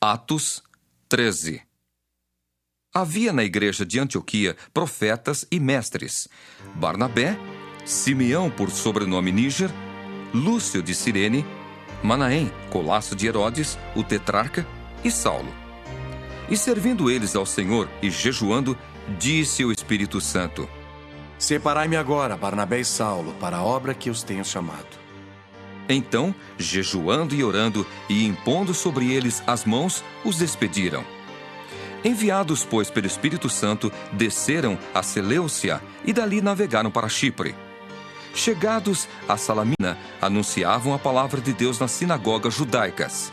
Atos 13. Havia na igreja de Antioquia profetas e mestres: Barnabé, Simeão por sobrenome Níger, Lúcio de Cirene, Manaém, colasso de Herodes, o tetrarca, e Saulo. E servindo eles ao Senhor e jejuando, disse o Espírito Santo: Separai-me agora, Barnabé e Saulo, para a obra que os tenho chamado. Então, jejuando e orando e impondo sobre eles as mãos, os despediram. Enviados, pois, pelo Espírito Santo, desceram a Seleucia e dali navegaram para Chipre. Chegados a Salamina, anunciavam a palavra de Deus nas sinagogas judaicas.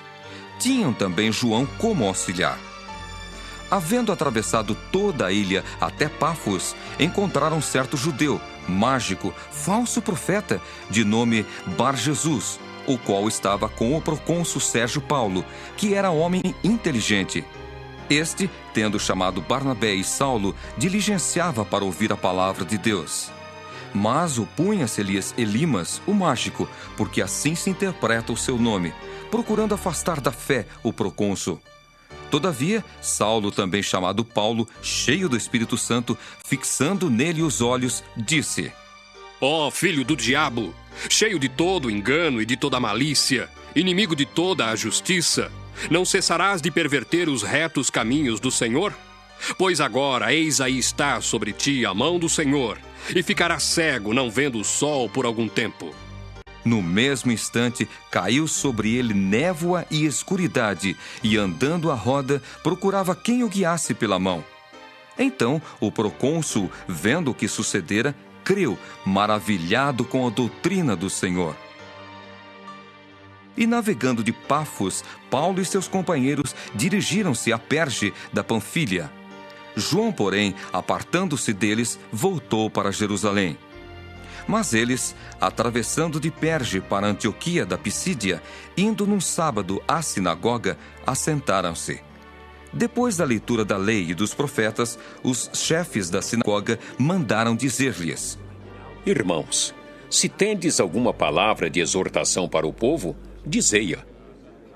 Tinham também João como auxiliar. Havendo atravessado toda a ilha até Pafos, encontraram certo judeu, mágico, falso profeta, de nome Bar-Jesus, o qual estava com o procônsul Sérgio Paulo, que era homem inteligente. Este, tendo chamado Barnabé e Saulo, diligenciava para ouvir a palavra de Deus. Mas opunha-se-lhes Elimas, o mágico, porque assim se interpreta o seu nome, procurando afastar da fé o procônsul. Todavia, Saulo, também chamado Paulo, cheio do Espírito Santo, fixando nele os olhos, disse: Ó filho do diabo, cheio de todo engano e de toda malícia, inimigo de toda a justiça, não cessarás de perverter os retos caminhos do Senhor? Pois agora, eis aí está sobre ti a mão do Senhor, e ficarás cego, não vendo o sol por algum tempo. No mesmo instante, caiu sobre ele névoa e escuridade, e andando à roda, procurava quem o guiasse pela mão. Então, o procônsul, vendo o que sucedera, creu, maravilhado com a doutrina do Senhor. E navegando de Pafos, Paulo e seus companheiros dirigiram-se a Perge da Panfilha. João, porém, apartando-se deles, voltou para Jerusalém. Mas eles, atravessando de Perge para Antioquia da Pisídia, indo num sábado à sinagoga, assentaram-se. Depois da leitura da lei e dos profetas, os chefes da sinagoga mandaram dizer-lhes: Irmãos, se tendes alguma palavra de exortação para o povo, dizei-a.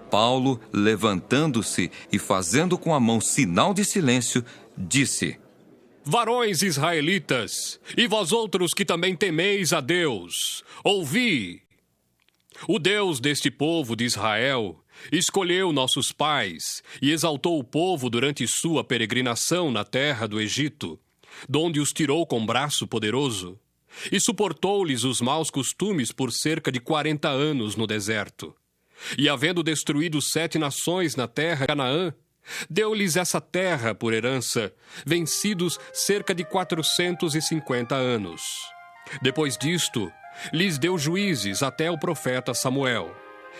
Paulo, levantando-se e fazendo com a mão sinal de silêncio, disse: Varões israelitas, e vós outros que também temeis a Deus, ouvi! O Deus deste povo de Israel escolheu nossos pais e exaltou o povo durante sua peregrinação na terra do Egito, donde os tirou com braço poderoso, e suportou-lhes os maus costumes por cerca de 40 anos no deserto. E havendo destruído 7 nações na terra de Canaã, deu-lhes essa terra por herança, vencidos cerca de 450 anos. Depois disto, lhes deu juízes até o profeta Samuel.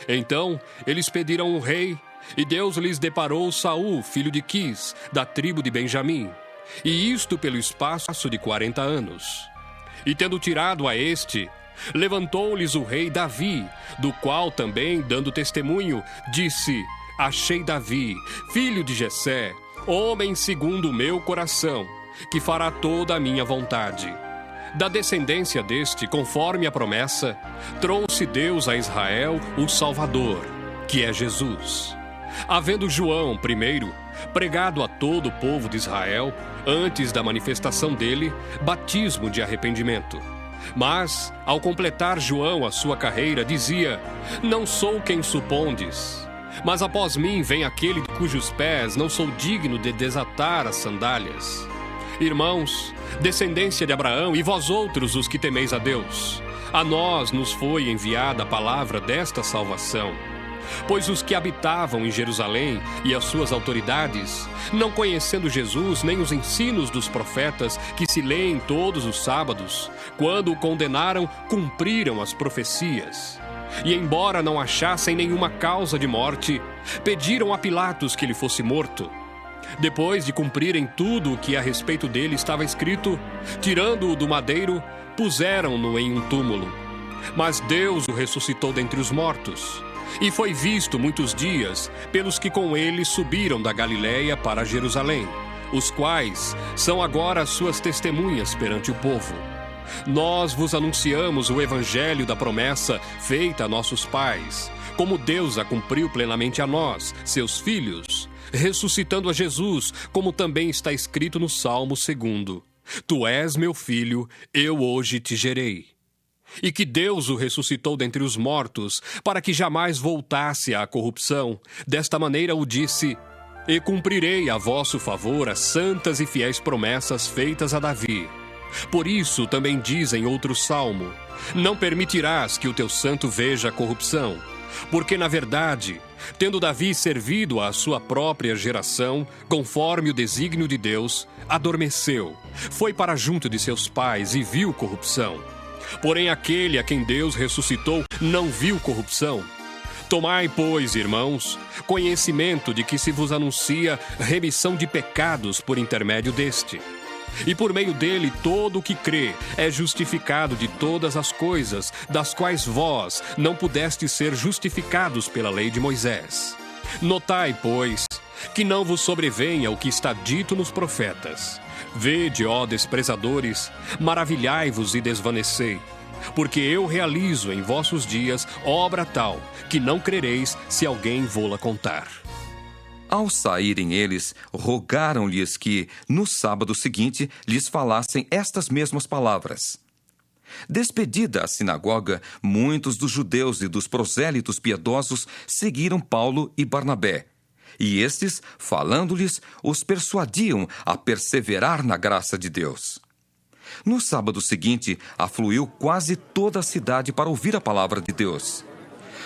Então, eles pediram um rei, e Deus lhes deparou Saul, filho de Quis, da tribo de Benjamim, e isto pelo espaço de 40 anos. E tendo tirado a este, levantou-lhes o rei Davi, do qual também, dando testemunho, disse: Achei Davi, filho de Jessé, homem segundo o meu coração, que fará toda a minha vontade. Da descendência deste, conforme a promessa, trouxe Deus a Israel o Salvador, que é Jesus. Havendo João, primeiro, pregado a todo o povo de Israel, antes da manifestação dele, batismo de arrependimento. Mas, ao completar João a sua carreira, dizia: Não sou quem supondes, mas após mim vem aquele cujos pés não sou digno de desatar as sandálias. Irmãos, descendência de Abraão, e vós outros os que temeis a Deus, a nós nos foi enviada a palavra desta salvação. Pois os que habitavam em Jerusalém e as suas autoridades, não conhecendo Jesus nem os ensinos dos profetas que se leem todos os sábados, quando o condenaram, cumpriram as profecias. E embora não achassem nenhuma causa de morte, pediram a Pilatos que ele fosse morto. Depois de cumprirem tudo o que a respeito dele estava escrito, tirando-o do madeiro, puseram-no em um túmulo. Mas Deus o ressuscitou dentre os mortos, e foi visto muitos dias pelos que com ele subiram da Galiléia para Jerusalém, os quais são agora as suas testemunhas perante o povo. Nós vos anunciamos o evangelho da promessa feita a nossos pais, como Deus a cumpriu plenamente a nós, seus filhos, ressuscitando a Jesus, como também está escrito no Salmo 2: Tu és meu filho, eu hoje te gerei. E que Deus o ressuscitou dentre os mortos, para que jamais voltasse à corrupção. Desta maneira o disse: E cumprirei a vosso favor as santas e fiéis promessas feitas a Davi. Por isso também diz em outro salmo: Não permitirás que o teu santo veja a corrupção. Porque, na verdade, tendo Davi servido à sua própria geração, conforme o desígnio de Deus, adormeceu, foi para junto de seus pais e viu corrupção. Porém, aquele a quem Deus ressuscitou não viu corrupção. Tomai, pois, irmãos, conhecimento de que se vos anuncia remissão de pecados por intermédio deste. E por meio dele todo o que crê é justificado de todas as coisas, das quais vós não pudestes ser justificados pela lei de Moisés. Notai, pois, que não vos sobrevenha o que está dito nos profetas. Vede, ó desprezadores, maravilhai-vos e desvanecei, porque eu realizo em vossos dias obra tal, que não crereis se alguém vô-la contar. Ao saírem eles, rogaram-lhes que, no sábado seguinte, lhes falassem estas mesmas palavras. Despedida a sinagoga, muitos dos judeus e dos prosélitos piedosos seguiram Paulo e Barnabé. E estes, falando-lhes, os persuadiam a perseverar na graça de Deus. No sábado seguinte, afluiu quase toda a cidade para ouvir a palavra de Deus.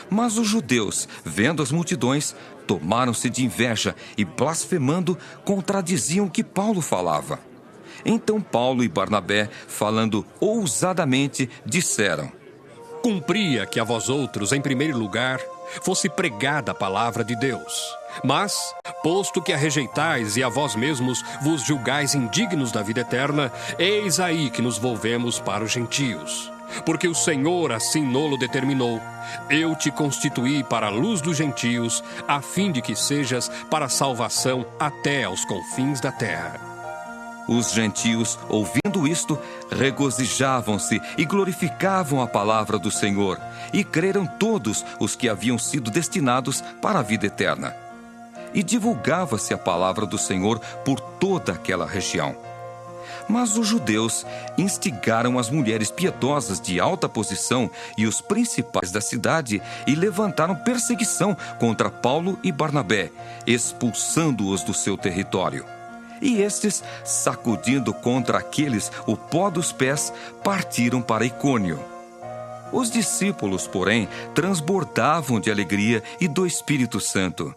Mas os judeus, vendo as multidões, tomaram-se de inveja e, blasfemando, contradiziam o que Paulo falava. Então Paulo e Barnabé, falando ousadamente, disseram: Cumpria que a vós outros, em primeiro lugar, fosse pregada a palavra de Deus. Mas, posto que a rejeitais e a vós mesmos vos julgais indignos da vida eterna, eis aí que nos volvemos para os gentios. Porque o Senhor assim nolo determinou: Eu te constituí para a luz dos gentios, a fim de que sejas para a salvação até aos confins da terra. Os gentios, ouvindo isto, regozijavam-se e glorificavam a palavra do Senhor, e creram todos os que haviam sido destinados para a vida eterna. E divulgava-se a palavra do Senhor por toda aquela região. Mas os judeus instigaram as mulheres piedosas de alta posição e os principais da cidade e levantaram perseguição contra Paulo e Barnabé, expulsando-os do seu território. E estes, sacudindo contra aqueles o pó dos pés, partiram para Icônio. Os discípulos, porém, transbordavam de alegria e do Espírito Santo,